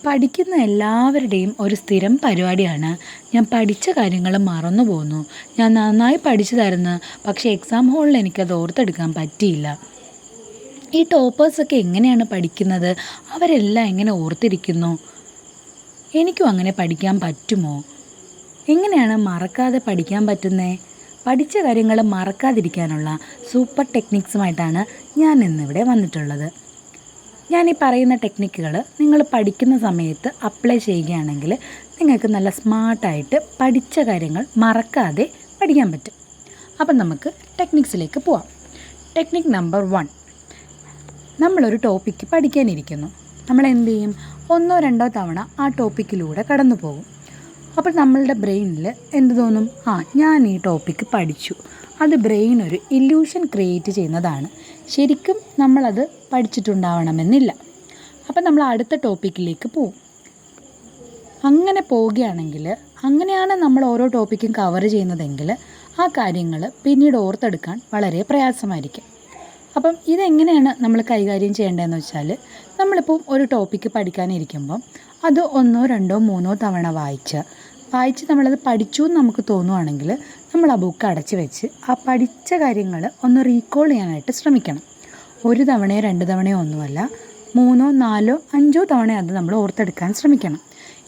പഠിക്കുന്ന എല്ലാവരുടെയും ഒരു സ്ഥിരം പരിപാടിയാണ് ഞാൻ പഠിച്ച കാര്യങ്ങൾ മറന്നു പോകുന്നു. ഞാൻ നന്നായി പഠിച്ചതായിരുന്നു, പക്ഷേ എക്സാം ഹോളിൽ എനിക്കത് ഓർത്തെടുക്കാൻ പറ്റിയില്ല. ഈ ടോപ്പേഴ്സൊക്കെ എങ്ങനെയാണ് പഠിക്കുന്നത്? അവരെല്ലാം എങ്ങനെ ഓർത്തിരിക്കുന്നു? എനിക്കും അങ്ങനെ പഠിക്കാൻ പറ്റുമോ? എങ്ങനെയാണ് മറക്കാതെ പഠിക്കാൻ പറ്റുന്നത്? പഠിച്ച കാര്യങ്ങൾ മറക്കാതിരിക്കാനുള്ള സൂപ്പർ ടെക്നിക്സുമായിട്ടാണ് ഞാൻ ഇന്നിവിടെ വന്നിട്ടുള്ളത്. ഞാൻ ഈ പറയുന്ന ടെക്നിക്കുകൾ നിങ്ങൾ പഠിക്കുന്ന സമയത്ത് അപ്ലൈ ചെയ്യുകയാണെങ്കിൽ നിങ്ങൾക്ക് നല്ല സ്മാർട്ടായിട്ട് പഠിച്ച കാര്യങ്ങൾ മറക്കാതെ പഠിക്കാൻ പറ്റും. അപ്പം നമുക്ക് ടെക്നിക്സിലേക്ക് പോവാം. ടെക്നിക്ക് നമ്പർ 1, നമ്മളൊരു ടോപ്പിക്ക് പഠിക്കാനിരിക്കുന്നു. നമ്മൾ എന്ത് ചെയ്യും? 1-2 തവണ ആ ടോപ്പിക്കിലൂടെ കടന്നു പോകും. അപ്പോൾ നമ്മളുടെ ബ്രെയിനിൽ എന്ത് തോന്നും? ഞാൻ ഈ ടോപ്പിക്ക് പഠിച്ചു. അത് ബ്രെയിൻ ഒരു ഇല്യൂഷൻ ക്രിയേറ്റ് ചെയ്യുന്നതാണ്. ശരിക്കും നമ്മളത് പഠിച്ചിട്ടുണ്ടാവണമെന്നില്ല. അപ്പം നമ്മൾ അടുത്ത ടോപ്പിക്കിലേക്ക് പോവും. അങ്ങനെ പോവുകയാണെങ്കിൽ, അങ്ങനെയാണ് നമ്മൾ ഓരോ ടോപ്പിക്കും കവർ ചെയ്യുന്നതെങ്കിൽ ആ കാര്യങ്ങൾ പിന്നീട് ഓർത്തെടുക്കാൻ വളരെ പ്രയാസമായിരിക്കും. അപ്പം ഇതെങ്ങനെയാണ് നമ്മൾ കൈകാര്യം ചെയ്യേണ്ടതെന്ന് വെച്ചാൽ, നമ്മളിപ്പോൾ ഒരു ടോപ്പിക്ക് പഠിക്കാനിരിക്കുമ്പം അത് 1-2-3 തവണ വായിച്ച് നമ്മളത് പഠിച്ചു എന്ന് നമുക്ക് തോന്നുവാണെങ്കിൽ നമ്മൾ ആ ബുക്ക് അടച്ച് വെച്ച് ആ പഠിച്ച കാര്യങ്ങൾ ഒന്ന് റീകോൾ ചെയ്യാനായിട്ട് ശ്രമിക്കണം. 1 തവണയോ 2 തവണയോ ഒന്നുമല്ല, 3-4-5 തവണ അത് നമ്മൾ ഓർത്തെടുക്കാൻ ശ്രമിക്കണം.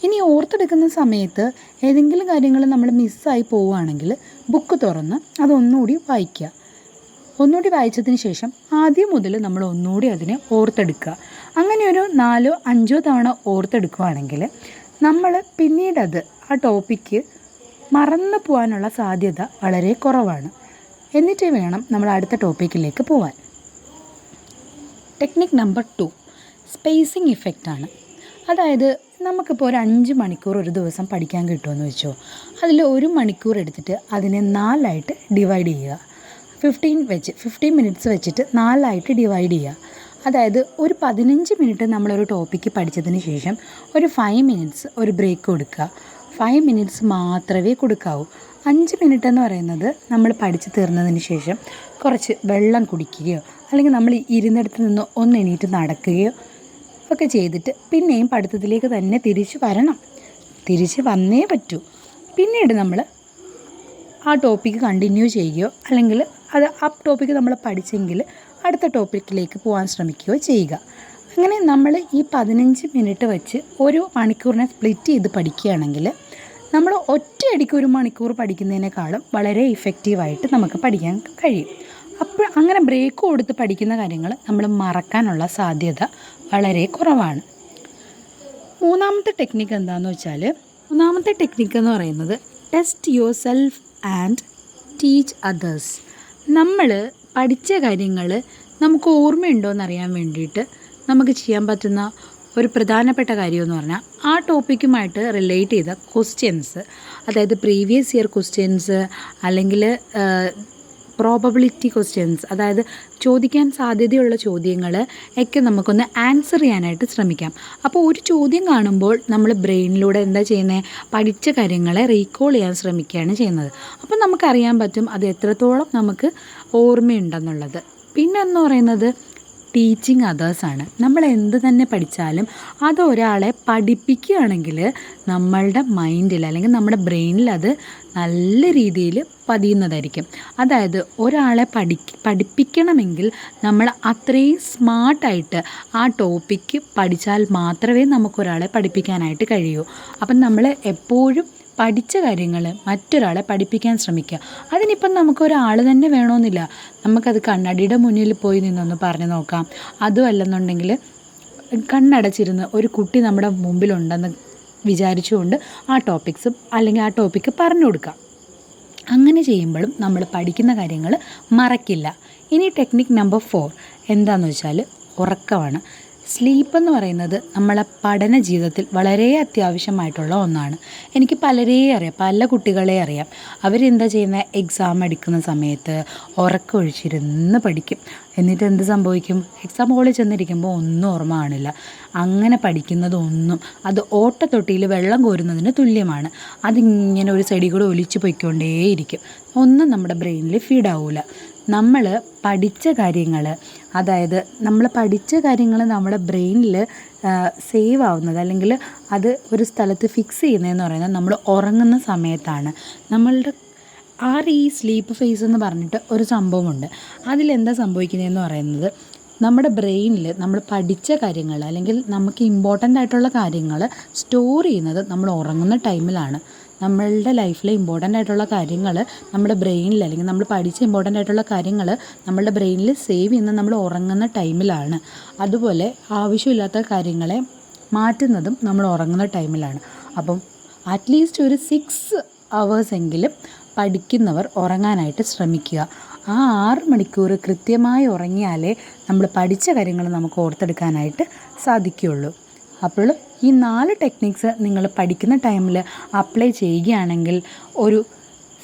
ഇനി ഓർത്തെടുക്കുന്ന സമയത്ത് ഏതെങ്കിലും കാര്യങ്ങൾ നമ്മൾ മിസ്സായി പോവുകയാണെങ്കിൽ ബുക്ക് തുറന്ന് അതൊന്നുകൂടി വായിക്കുക. ഒന്നുകൂടി വായിച്ചതിന് ശേഷം ആദ്യം മുതൽ നമ്മൾ ഒന്നുകൂടി അതിനെ ഓർത്തെടുക്കുക. അങ്ങനെ ഒരു 4-5 തവണ ഓർത്തെടുക്കുകയാണെങ്കിൽ നമ്മൾ പിന്നീടത് ആ ടോപ്പിക്ക് മറന്നു പോകാനുള്ള സാധ്യത വളരെ കുറവാണ്. എന്നിട്ട് വേണം നമ്മൾ അടുത്ത ടോപ്പിക്കിലേക്ക് പോകാൻ. ടെക്നിക്ക് നമ്പർ 2 സ്പേസിങ് ഇഫക്റ്റാണ്. അതായത് നമുക്കിപ്പോൾ ഒരു 5 മണിക്കൂർ ഒരു ദിവസം പഠിക്കാൻ കിട്ടുമെന്ന് വെച്ചോ. അതിൽ 1 മണിക്കൂർ എടുത്തിട്ട് അതിനെ 4ആയിട്ട് ഡിവൈഡ് ചെയ്യുക. 15 മിനിറ്റ്സ് വെച്ചിട്ട് 4ആയിട്ട് ഡിവൈഡ് ചെയ്യുക. അതായത് ഒരു 15 മിനിറ്റ് നമ്മളൊരു ടോപ്പിക്ക് പഠിച്ചതിന് ശേഷം ഒരു 5 മിനിറ്റ്സ് ഒരു ബ്രേക്ക് കൊടുക്കുക. 5 മിനിറ്റ്സ് മാത്രമേ കൊടുക്കാവൂ. 5 മിനിറ്റ് എന്ന് പറയുന്നത് നമ്മൾ പഠിച്ച് തീർന്നതിന് ശേഷം കുറച്ച് വെള്ളം കുടിക്കുകയോ അല്ലെങ്കിൽ നമ്മൾ ഇരുന്നിടത്ത് നിന്ന് ഒന്ന് എണീറ്റ് നടക്കുകയോ ഒക്കെ ചെയ്തിട്ട് പിന്നെയും പഠിത്തത്തിലേക്ക് തന്നെ തിരിച്ച് വന്നേ പറ്റൂ. പിന്നീട് നമ്മൾ ആ ടോപ്പിക്ക് കണ്ടിന്യൂ ചെയ്യുകയോ അല്ലെങ്കിൽ ആ ടോപ്പിക്ക് നമ്മൾ പഠിച്ചെങ്കിൽ അടുത്ത ടോപ്പിക്കിലേക്ക് പോകാൻ ശ്രമിക്കുകയോ ചെയ്യുക. അങ്ങനെ നമ്മൾ ഈ 15 മിനിറ്റ് വെച്ച് 1 മണിക്കൂറിനെ സ്പ്ലിറ്റ് ചെയ്ത് പഠിക്കുകയാണെങ്കിൽ നമ്മൾ ഒറ്റയടിക്ക് 1 മണിക്കൂർ പഠിക്കുന്നതിനേക്കാളും വളരെ ഇഫക്റ്റീവായിട്ട് നമുക്ക് പഠിക്കാൻ കഴിയും. അപ്പോൾ അങ്ങനെ ബ്രേക്ക് കൊടുത്ത് പഠിക്കുന്ന കാര്യങ്ങൾ നമ്മൾ മറക്കാനുള്ള സാധ്യത വളരെ കുറവാണ്. മൂന്നാമത്തെ ടെക്നിക്ക് എന്താണെന്ന് വെച്ചാൽ, മൂന്നാമത്തെ ടെക്നിക്ക് എന്ന് പറയുന്നത് test your self and teach others. നമ്മൾ പഠിച്ച കാര്യങ്ങൾ നമുക്ക് ഓർമ്മയുണ്ടോയെന്ന് അറിയാൻ വേണ്ടിയിട്ട് നമുക്ക് ചെയ്യാൻ പറ്റുന്ന ഒരു പ്രധാനപ്പെട്ട കാര്യമെന്ന് പറഞ്ഞാൽ ആ ടോപ്പിക്കുമായിട്ട് റിലേറ്റ് ചെയ്ത ക്വസ്റ്റ്യൻസ്, അതായത് പ്രീവിയസ് ഇയർ ക്വസ്റ്റ്യൻസ് അല്ലെങ്കിൽ പ്രോബബിലിറ്റി ക്വസ്റ്റ്യൻസ്, അതായത് ചോദിക്കാൻ സാധ്യതയുള്ള ചോദ്യങ്ങൾ ഒക്കെ നമുക്കൊന്ന് ആൻസർ ചെയ്യാനായിട്ട് ശ്രമിക്കാം. അപ്പോൾ ഒരു ചോദ്യം കാണുമ്പോൾ നമ്മൾ ബ്രെയിനിലൂടെ എന്താ ചെയ്യുന്നത്? പഠിച്ച കാര്യങ്ങളെ റീകോൾ ചെയ്യാൻ ശ്രമിക്കുകയാണ് ചെയ്യുന്നത്. അപ്പോൾ നമുക്കറിയാൻ പറ്റും അത് എത്രത്തോളം നമുക്ക് ഓർമ്മയുണ്ടെന്നുള്ളത്. പിന്നെ എന്ന് പറയുന്നത് ടീച്ചിങ് അതേഴ്സാണ്. നമ്മൾ എന്ത് തന്നെ പഠിച്ചാലും അത് ഒരാളെ പഠിപ്പിക്കുകയാണെങ്കിൽ നമ്മളുടെ മൈൻഡിൽ അല്ലെങ്കിൽ നമ്മുടെ ബ്രെയിനിൽ അത് നല്ല രീതിയിൽ പതിയുന്നതായിരിക്കും. അതായത് ഒരാളെ പഠിപ്പിക്കണമെങ്കിൽ നമ്മൾ അത്രയും സ്മാർട്ടായിട്ട് ആ ടോപ്പിക്ക് പഠിച്ചാൽ മാത്രമേ നമുക്കൊരാളെ പഠിപ്പിക്കാനായിട്ട് കഴിയൂ. അപ്പം നമ്മൾ എപ്പോഴും പഠിച്ച കാര്യങ്ങൾ മറ്റൊരാളെ പഠിപ്പിക്കാൻ ശ്രമിക്കുക. അതിനിപ്പം നമുക്കൊരാൾ തന്നെ വേണമെന്നില്ല. നമുക്കത് കണ്ണാടിയുടെ മുന്നിൽ പോയി നിന്നൊന്ന് പറഞ്ഞു നോക്കാം. അതുമല്ലെന്നുണ്ടെങ്കിൽ കണ്ണടച്ചിരുന്ന് ഒരു കുട്ടി നമ്മുടെ മുമ്പിലുണ്ടെന്ന് വിചാരിച്ചുകൊണ്ട് ആ ടോപ്പിക്സും അല്ലെങ്കിൽ ആ ടോപ്പിക്ക് പറഞ്ഞു കൊടുക്കാം. അങ്ങനെ ചെയ്യുമ്പോഴും നമ്മൾ പഠിക്കുന്ന കാര്യങ്ങൾ മറക്കില്ല. ഇനി ടെക്നിക്ക് നമ്പർ 4 എന്താണെന്ന് വെച്ചാൽ ഉറക്കമാണ്. സ്ലീപ്പ് എന്ന് പറയുന്നത് നമ്മളെ പഠന ജീവിതത്തിൽ വളരെ അത്യാവശ്യമായിട്ടുള്ള ഒന്നാണ്. എനിക്ക് പല കുട്ടികളെ അറിയാം. അവരെന്താ ചെയ്യുന്നത്? എക്സാം എടുക്കുന്ന സമയത്ത് ഉറക്കമൊഴിച്ചിരുന്ന് പഠിക്കും. എന്നിട്ട് എന്ത് സംഭവിക്കും? എക്സാം ഹോളിൽ ചെന്നിരിക്കുമ്പോൾ ഒന്നും ഓർമ്മ കാണില്ല. അങ്ങനെ പഠിക്കുന്നതൊന്നും അത് ഓട്ടത്തൊട്ടിയിൽ വെള്ളം കോരുന്നതിന് തുല്യമാണ്. അതിങ്ങനെ ഒരു സൈഡിൽ കൂടെ ഒലിച്ചു പോയിക്കൊണ്ടേയിരിക്കും. ഒന്നും നമ്മുടെ ബ്രെയിനിൽ ഫീഡാവില്ല. നമ്മൾ പഠിച്ച കാര്യങ്ങൾ, അതായത് നമ്മൾ പഠിച്ച കാര്യങ്ങൾ നമ്മുടെ ബ്രെയിനിൽ സേവ് ആവുന്നത്, അല്ലെങ്കിൽ അത് ഒരു സ്ഥലത്ത് ഫിക്സ് ചെയ്യുന്നതെന്ന് പറയുന്നത് നമ്മൾ ഉറങ്ങുന്ന സമയത്താണ്. നമ്മളുടെ ഈ സ്ലീപ്പ് ഫേസ് എന്ന് പറഞ്ഞിട്ട് ഒരു സംഭവമുണ്ട്. അതിലെന്താ സംഭവിക്കുന്നതെന്ന് പറയുന്നത്, നമ്മുടെ ബ്രെയിനിൽ നമ്മൾ പഠിച്ച കാര്യങ്ങൾ അല്ലെങ്കിൽ നമുക്ക് ഇമ്പോർട്ടൻ്റ് ആയിട്ടുള്ള കാര്യങ്ങൾ സ്റ്റോർ ചെയ്യുന്നത് നമ്മൾ ഉറങ്ങുന്ന ടൈമിലാണ്. നമ്മളുടെ ലൈഫിലെ ഇമ്പോർട്ടൻ്റ് ആയിട്ടുള്ള കാര്യങ്ങൾ നമ്മുടെ ബ്രെയിനിൽ, അല്ലെങ്കിൽ നമ്മൾ പഠിച്ച ഇമ്പോർട്ടൻ്റ് ആയിട്ടുള്ള കാര്യങ്ങൾ നമ്മളുടെ ബ്രെയിനിൽ സേവ് ചെയ്യുന്നത് നമ്മൾ ഉറങ്ങുന്ന ടൈമിലാണ്. അതുപോലെ ആവശ്യമില്ലാത്ത കാര്യങ്ങളെ മാറ്റുന്നതും നമ്മൾ ഉറങ്ങുന്ന ടൈമിലാണ്. അപ്പം അറ്റ്ലീസ്റ്റ് ഒരു 6 hours എങ്കിലും പഠിക്കുന്നവർ ഉറങ്ങാനായിട്ട് ശ്രമിക്കുക. ആ 6 മണിക്കൂർ കൃത്യമായി ഉറങ്ങിയാലേ നമ്മൾ പഠിച്ച കാര്യങ്ങൾ നമുക്ക് ഓർത്തെടുക്കാനായിട്ട് സാധിക്കുകയുള്ളൂ. അപ്പോൾ ഈ 4 ടെക്നിക്സ് നിങ്ങൾ പഠിക്കുന്ന ടൈമിൽ അപ്ലൈ ചെയ്യുകയാണെങ്കിൽ ഒരു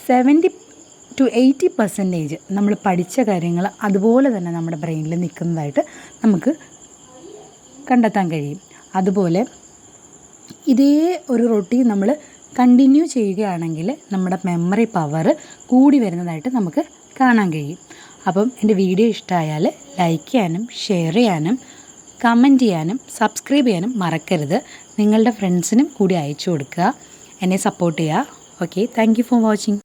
70-80% നമ്മൾ പഠിച്ച കാര്യങ്ങൾ അതുപോലെ തന്നെ നമ്മുടെ ബ്രെയിനിൽ നിൽക്കുന്നതായിട്ട് നമുക്ക് കണ്ടെത്താൻ കഴിയും. അതുപോലെ ഇതേ ഒരു റൊട്ടീൻ നമ്മൾ കണ്ടിന്യൂ ചെയ്യുകയാണെങ്കിൽ നമ്മുടെ മെമ്മറി പവർ കൂടി വരുന്നതായിട്ട് നമുക്ക് കാണാൻ കഴിയും. അപ്പം എൻ്റെ വീഡിയോ ഇഷ്ടമായാൽ ലൈക്ക് ചെയ്യാനും ഷെയർ ചെയ്യാനും കമൻറ്റ് ചെയ്യാനും സബ്സ്ക്രൈബ് ചെയ്യാനും മറക്കരുത്. നിങ്ങളുടെ ഫ്രണ്ട്സിനും കൂടി അയച്ചു കൊടുക്കുക. എന്നെ സപ്പോർട്ട് ചെയ്യുക. Okay, thank you for watching.